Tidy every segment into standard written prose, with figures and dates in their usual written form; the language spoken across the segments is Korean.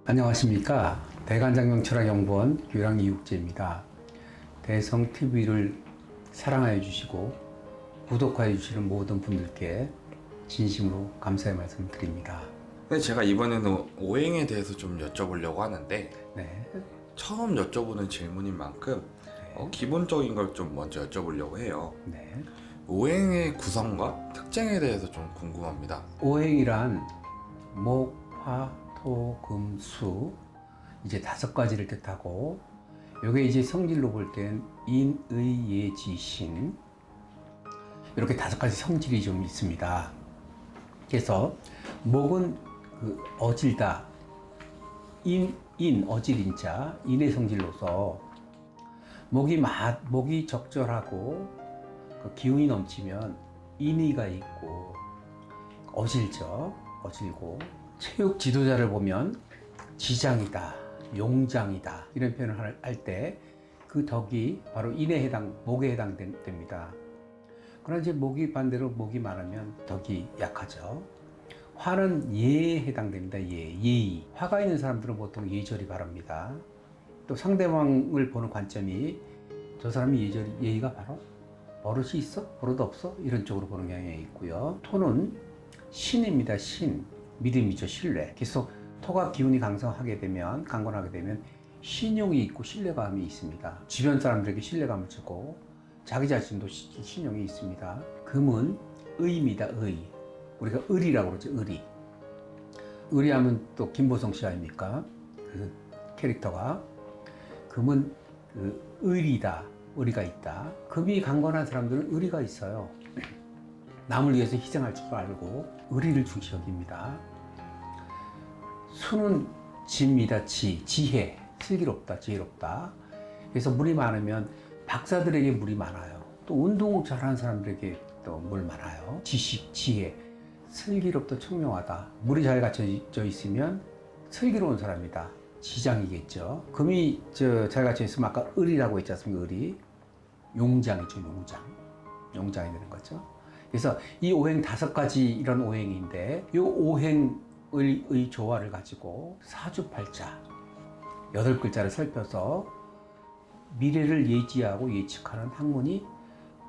안녕하십니까. 대관장경철학연구원 규랑 이육재입니다. 대성TV를 사랑하여 주시고 구독하여 주시는 모든 분들께 진심으로 감사의 말씀 드립니다. 근데 제가 이번에는 오행에 대해서 좀 여쭤보려고 하는데 네. 처음 여쭤보는 질문인 만큼 기본적인 걸 좀 먼저 여쭤보려고 해요. 네. 오행의 구성과 특징에 대해서 좀 궁금합니다. 오행이란 목, 화, 토, 금, 수 이제 5가지를 뜻하고 요게 이제 성질로 볼 땐 인, 의, 예, 지, 신 이렇게 5가지 성질이 좀 있습니다. 그래서 목은 어질다. 어질인자, 인의 성질로서 목이 적절하고 기운이 넘치면 인의가 있고 어질고 체육 지도자를 보면 지장이다, 용장이다 이런 표현을 할 때 그 덕이 바로 목에 해당됩니다. 그러나 이제 반대로 목이 많으면 덕이 약하죠. 화는 예에 해당됩니다. 예의. 화가 있는 사람들은 보통 예절이 바랍니다. 또 상대방을 보는 관점이 저 사람이 예의가 바로 버릇이 있어? 버릇 없어? 이런 쪽으로 보는 경향이 있고요. 토는 신입니다. 신. 믿음이죠. 신뢰. 계속 토가 기운이 강건하게 되면 신용이 있고 신뢰감이 있습니다. 주변 사람들에게 신뢰감을 주고 자기 자신도 신용이 있습니다. 금은 의입니다. 의. 우리가 의리라고 그러죠. 의리하면 또 김보성 씨 아닙니까? 그 캐릭터가. 금은 의리다. 의리가 있다. 금이 강건한 사람들은 의리가 있어요. 남을 위해서 희생할 줄 알고 의리를 중시 여깁니다. 수는 지입니다. 지혜. 슬기롭다. 지혜롭다. 그래서 물이 많으면 박사들에게 물이 많아요. 또 운동 잘하는 사람들에게 또 물 많아요. 지식, 지혜, 슬기롭다, 청명하다. 물이 잘 갖춰져 있으면 슬기로운 사람이다. 지장이겠죠. 금이 잘 갖춰 있으면 아까 을이라고 했지 않습니까? 을이 용장이죠. 용장이 되는 거죠. 그래서 이 오행 5가지 이런 오행인데 이 오행의 조화를 가지고 사주팔자 8글자를 살펴서 미래를 예지하고 예측하는 학문이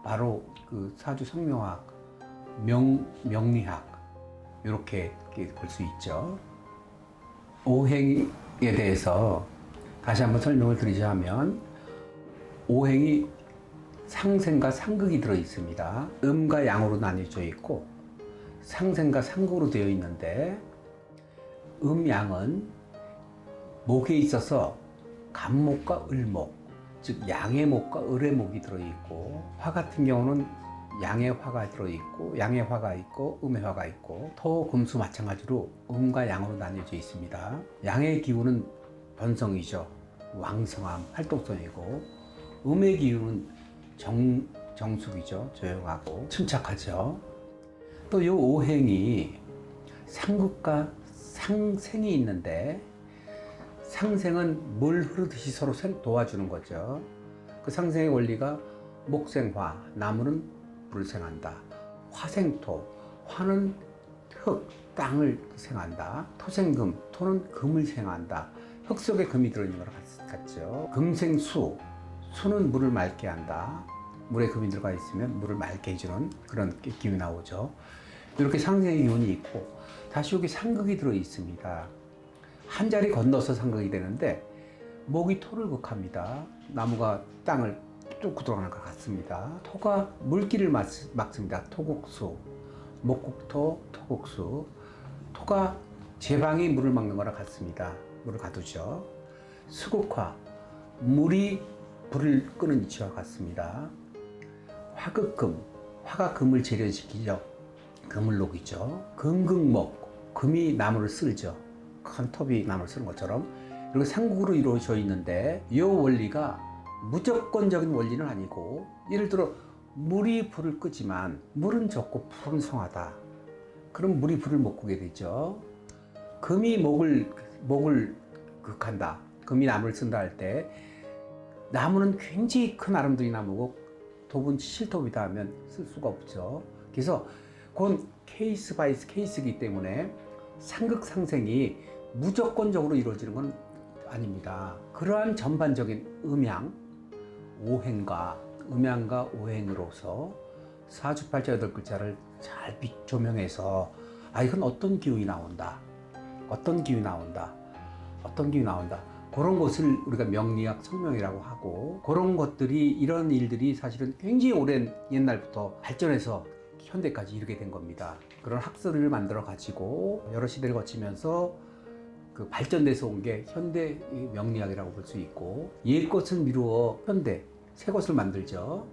바로 그 사주 성명학, 명리학 이렇게 볼 수 있죠. 오행에 대해서 다시 한번 설명을 드리자면 오행이 상생과 상극이 들어 있습니다. 음과 양으로 나뉘어져 있고 상생과 상극으로 되어 있는데 양은 목에 있어서 간목과 을목, 즉 양의 목과 을의 목이 들어있고 화 같은 경우는 양의 화가 들어있고 양의 화가 있고 음의 화가 있고 토, 금, 수 마찬가지로 음과 양으로 나뉘어져 있습니다. 양의 기운은 번성이죠. 왕성함, 활동성이고 음의 기운은 정숙이죠. 조용하고 침착하죠. 또 이 오행이 상극과 상생이 있는데 상생은 물 흐르듯이 서로 도와주는 거죠. 그 상생의 원리가 목생화, 나무는 물을 생한다. 화생토, 화는 흙, 땅을 생한다. 토생금, 토는 금을 생한다. 흙 속에 금이 들어있는 거랑 같죠. 금생수, 수는 물을 맑게 한다. 물에 금이 들어가 있으면 물을 맑게 해주는 그런 기운이 나오죠. 이렇게 상생의 기운이 있고 다시 여기 상극이 들어 있습니다. 한 자리 건너서 상극이 되는데 목이 토를 극합니다. 나무가 땅을 뚫고 들어가는 것 같습니다. 토가 물기를 막습니다. 토곡수, 목국토, 토곡수. 토가 제방이 물을 막는 거랑 같습니다. 물을 가두죠. 수국화, 물이 불을 끄는 위치와 같습니다. 화극금, 화가 금을 재련시키죠. 금을 녹이죠. 금극목, 금이 나무를 쓸죠. 큰 톱이 나무를 쓰는 것처럼 이렇게 상극으로 이루어져 있는데 이 원리가 무조건적인 원리는 아니고 예를 들어 물이 불을 끄지만 물은 적고 불은 성하다. 그럼 물이 불을 못 끄게 되죠. 금이 목을 극한다. 금이 나무를 쓴다 할 때 나무는 굉장히 큰 아름드리 나무고 톱은 실톱이다 하면 쓸 수가 없죠. 그래서 그건 케이스 바이 케이스이기 때문에 상극 상생이 무조건적으로 이루어지는 건 아닙니다. 그러한 전반적인 음양과 오행으로서 사주팔자 8글자를 잘 조명해서 이건 어떤 기운이 나온다. 그런 것을 우리가 명리학 성명이라고 하고, 그런 것들이, 이런 일들이 사실은 굉장히 오랜 옛날부터 발전해서 현대까지 이르게 된 겁니다. 그런 학설을 만들어 가지고 여러 시대를 거치면서 그 발전돼서 온 게 현대 명리학이라고 볼 수 있고, 옛 것을 미루어 현대 새 것을 만들죠.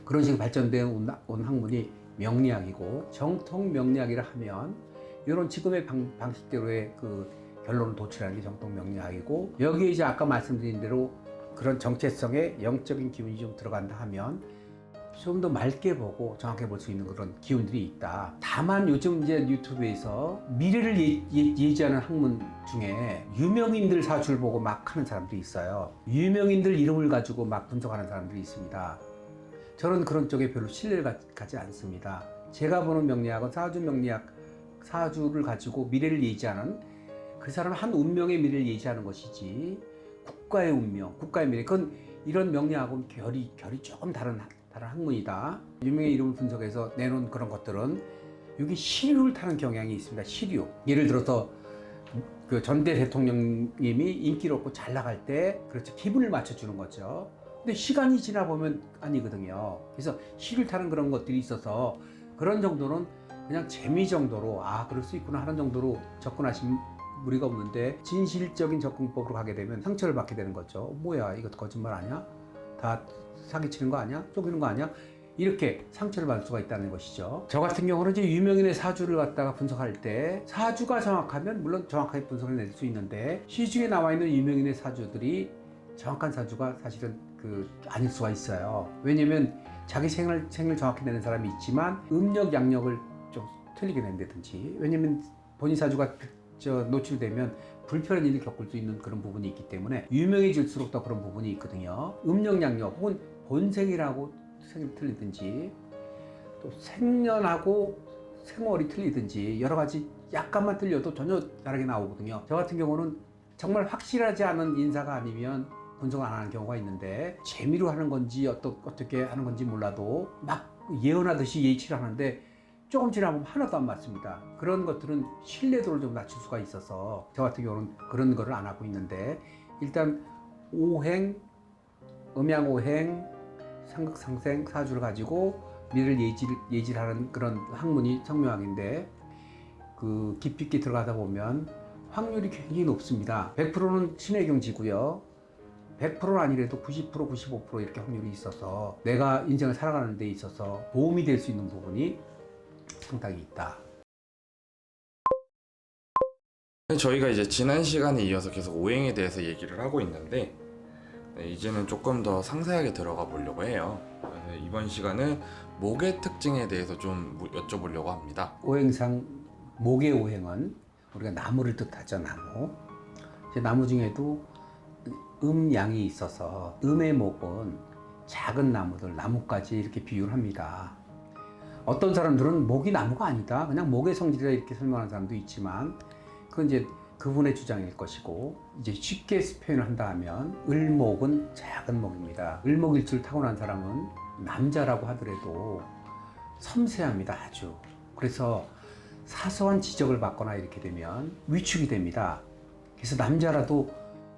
그런 식으로 발전되어 온 학문이 명리학이고, 정통 명리학이라 하면 이런 지금의 방식대로의 그 결론을 도출하는 게 정통 명리학이고, 여기에 이제 아까 말씀드린 대로 그런 정체성의 영적인 기운이 좀 들어간다 하면 좀 더 맑게 보고 정확하게 볼 수 있는 그런 기운들이 있다. 다만 요즘 이제 유튜브에서 미래를 예지하는 학문 중에 유명인들 사주를 보고 막 하는 사람들이 있어요. 유명인들 이름을 가지고 막 분석하는 사람들이 있습니다. 저는 그런 쪽에 별로 신뢰를 가지 않습니다. 제가 보는 명리학은 사주 명리학, 사주를 가지고 미래를 예지하는, 그 사람은 한 운명의 미래를 예지하는 것이지 국가의 운명, 국가의 미래, 그건 이런 명리학은 결이 조금 다른 학문이다. 유명의 이름을 분석해서 내놓은 그런 것들은 여기 시류를 타는 경향이 있습니다. 시류. 예를 들어서 그 전대 대통령님이 인기를 얻고 잘 나갈 때, 그렇죠, 기분을 맞춰주는 거죠. 근데 시간이 지나 보면 아니거든요. 그래서 시류를 타는 그런 것들이 있어서 그런 정도는 그냥 재미 정도로 그럴 수 있구나 하는 정도로 접근하시면 무리가 없는데, 진실적인 접근법으로 가게 되면 상처를 받게 되는 거죠. 뭐야, 이거 거짓말 아니야? 다 사기치는 거 아니야? 속이는 거 아니야? 이렇게 상처를 받을 수가 있다는 것이죠. 저 같은 경우는 이제 유명인의 사주를 갖다가 분석할 때, 사주가 정확하면 물론 정확하게 분석을 낼 수 있는데, 시중에 나와 있는 유명인의 사주들이 정확한 사주가 사실은 아닐 수가 있어요. 왜냐면 자기 생을 정확히 내는 사람이 있지만 음력 양력을 좀 틀리게 낸다든지, 왜냐면 본인 사주가 노출되면 불편한 일을 겪을 수 있는 그런 부분이 있기 때문에 유명해질수록 더 그런 부분이 있거든요. 음력 양력 혹은 본생이라고 생이 틀리든지, 또 생년하고 생월이 틀리든지, 여러 가지 약간만 틀려도 전혀 다르게 나오거든요. 저 같은 경우는 정말 확실하지 않은 인사가 아니면 분석을 안 하는 경우가 있는데, 재미로 하는 건지 어떻게 하는 건지 몰라도 막 예언하듯이 예치를 하는데 조금 지나면 하나도 안 맞습니다. 그런 것들은 신뢰도를 좀 낮출 수가 있어서 저 같은 경우는 그런 거를 안 하고 있는데, 일단 오행, 음양오행, 상극상생 사주를 가지고 미래를 예지하는 그런 학문이 성명학인데, 그 깊이 있게 들어가다 보면 확률이 굉장히 높습니다. 100%는 신의 경지고요. 100%는 아니래도 90%, 95% 이렇게 확률이 있어서 내가 인생을 살아가는 데 있어서 도움이 될 수 있는 부분이 상당히 있다. 저희가 이제 지난 시간에 이어서 계속 오행에 대해서 얘기를 하고 있는데, 이제는 조금 더 상세하게 들어가 보려고 해요. 그래서 이번 시간은 목의 특징에 대해서 좀 여쭤보려고 합니다. 오행상 목의 오행은 우리가 나무를 뜻하죠. 나무 중에도 음양이 있어서 음의 목은 작은 나무들, 나무까지 이렇게 비유를 합니다. 어떤 사람들은 목이 나무가 아니다, 그냥 목의 성질이다, 이렇게 설명하는 사람도 있지만, 그건 이제 그분의 주장일 것이고, 이제 쉽게 표현을 한다 하면 을목은 작은 목입니다. 을목일주를 타고난 사람은 남자라고 하더라도 섬세합니다, 아주. 그래서 사소한 지적을 받거나 이렇게 되면 위축이 됩니다. 그래서 남자라도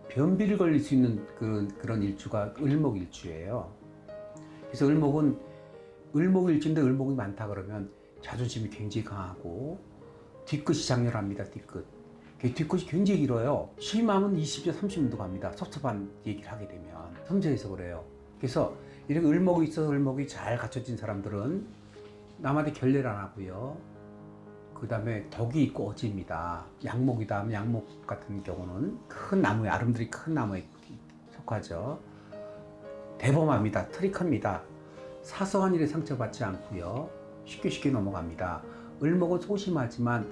변비를 걸릴 수 있는 그런 일주가 을목일주예요. 그래서 을목일주인데 을목이 많다 그러면 자존심이 굉장히 강하고 뒤끝이 장렬합니다. 뒤끝이 굉장히 길어요. 심하면 20년, 30년도 갑니다. 섭섭한 얘기를 하게 되면. 섬세해서 그래요. 그래서 이렇게 을목이 있어서 을목이 잘 갖춰진 사람들은 남한테 결례를 안 하고요. 그 다음에 덕이 있고 어지입니다. 양목이다 하면 양목 같은 경우는 큰 나무에, 아름드리 큰 나무에 속하죠. 대범합니다. 틀이 큽니다. 사소한 일에 상처받지 않고요. 쉽게 넘어갑니다. 을목은 소심하지만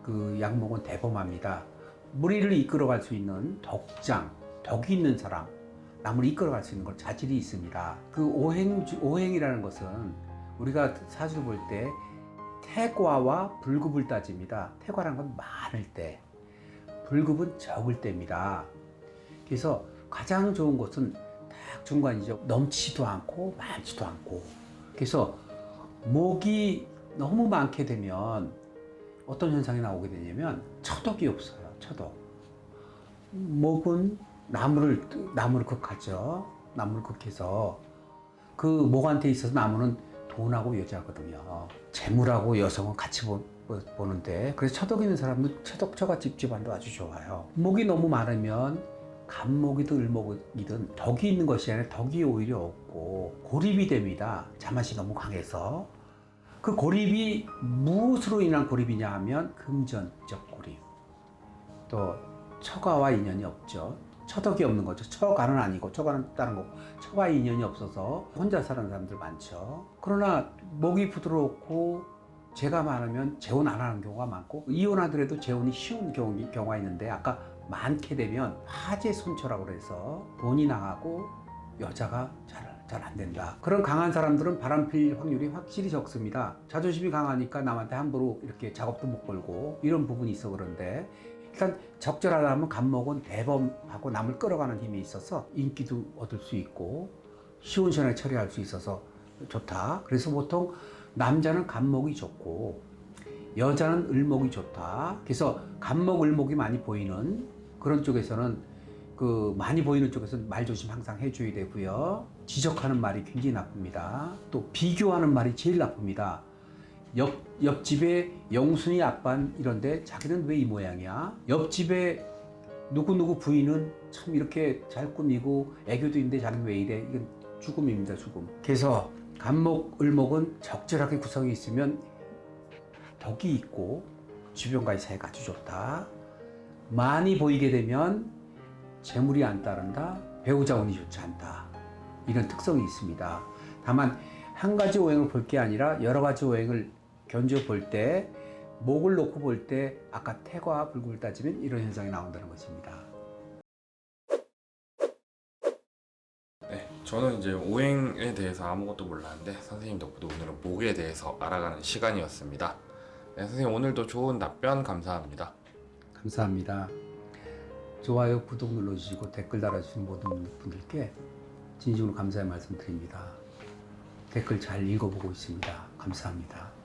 그 양목은 대범합니다. 무리를 이끌어갈 수 있는 덕이 있는 사람, 남을 이끌어갈 수 있는 걸 자질이 있습니다. 그 오행이라는 것은 우리가 사주를 볼 때 태과와 불급을 따집니다. 태과라는 건 많을 때, 불급은 적을 때입니다. 그래서 가장 좋은 것은 딱 중간이죠. 넘치도 않고 많지도 않고. 그래서 목이 너무 많게 되면 어떤 현상이 나오게 되냐면 처덕이 없어요. 처덕. 목은 나무를 극하죠. 나무를 극해서 그 목한테 있어서 나무는 돈하고 여자거든요. 재물하고 여성은 같이 보는데, 그래서 처덕 있는 사람은 처가 집집안도 아주 좋아요. 목이 너무 많으면 간목이든 을목이든 덕이 있는 것이 아니라 덕이 오히려 없고 고립이 됩니다. 자맛이 너무 강해서. 그 고립이 무엇으로 인한 고립이냐 하면 금전적 고립. 또 처가와 인연이 없죠. 처덕이 없는 거죠. 처가는 아니고, 처가는 다른 거고, 처와 인연이 없어서 혼자 사는 사람들 많죠. 그러나 목이 부드럽고 재가 많으면 재혼 안 하는 경우가 많고, 이혼하더라도 재혼이 쉬운 경우가 있는데, 아까 많게 되면 화재손처라고 그래서 돈이 나가고 여자가 잘 안 된다. 그런 강한 사람들은 바람 필 확률이 확실히 적습니다. 자존심이 강하니까 남한테 함부로 이렇게 작업도 못 걸고 이런 부분이 있어. 그런데 일단 적절하다면 간목은 대범하고 남을 끌어가는 힘이 있어서 인기도 얻을 수 있고 시원시원하게 처리할 수 있어서 좋다. 그래서 보통 남자는 간목이 좋고 여자는 을목이 좋다. 그래서 간목, 을목이 많이 보이는 그런 쪽에서는, 그 많이 보이는 쪽에서는 말조심 항상 해줘야 되고요. 지적하는 말이 굉장히 나쁩니다. 또 비교하는 말이 제일 나쁩니다. 옆집에 영순이 아빤 이런데 자기는 왜 이 모양이야? 옆집에 누구누구 부인은 참 이렇게 잘 꾸미고 애교도 있는데 자기는 왜 이래? 이건 죽음입니다, 죽음. 그래서 간목, 을목은 적절하게 구성이 있으면 덕이 있고 주변과의 사이가 아주 좋다. 많이 보이게 되면 재물이 안 따른다, 배우자 운이 좋지 않다, 이런 특성이 있습니다. 다만 한 가지 오행을 볼 게 아니라 여러 가지 오행을 견져 볼 때, 목을 놓고 볼 때 아까 태과 불굴 따지면 이런 현상이 나온다는 것입니다. 네, 저는 이제 오행에 대해서 아무것도 몰랐는데 선생님 덕분에 오늘은 목에 대해서 알아가는 시간이었습니다. 네, 선생님 오늘도 좋은 답변 감사합니다. 감사합니다. 좋아요, 구독 눌러주시고 댓글 달아주신 모든 분들께 진심으로 감사의 말씀 드립니다. 댓글 잘 읽어보고 있습니다. 감사합니다.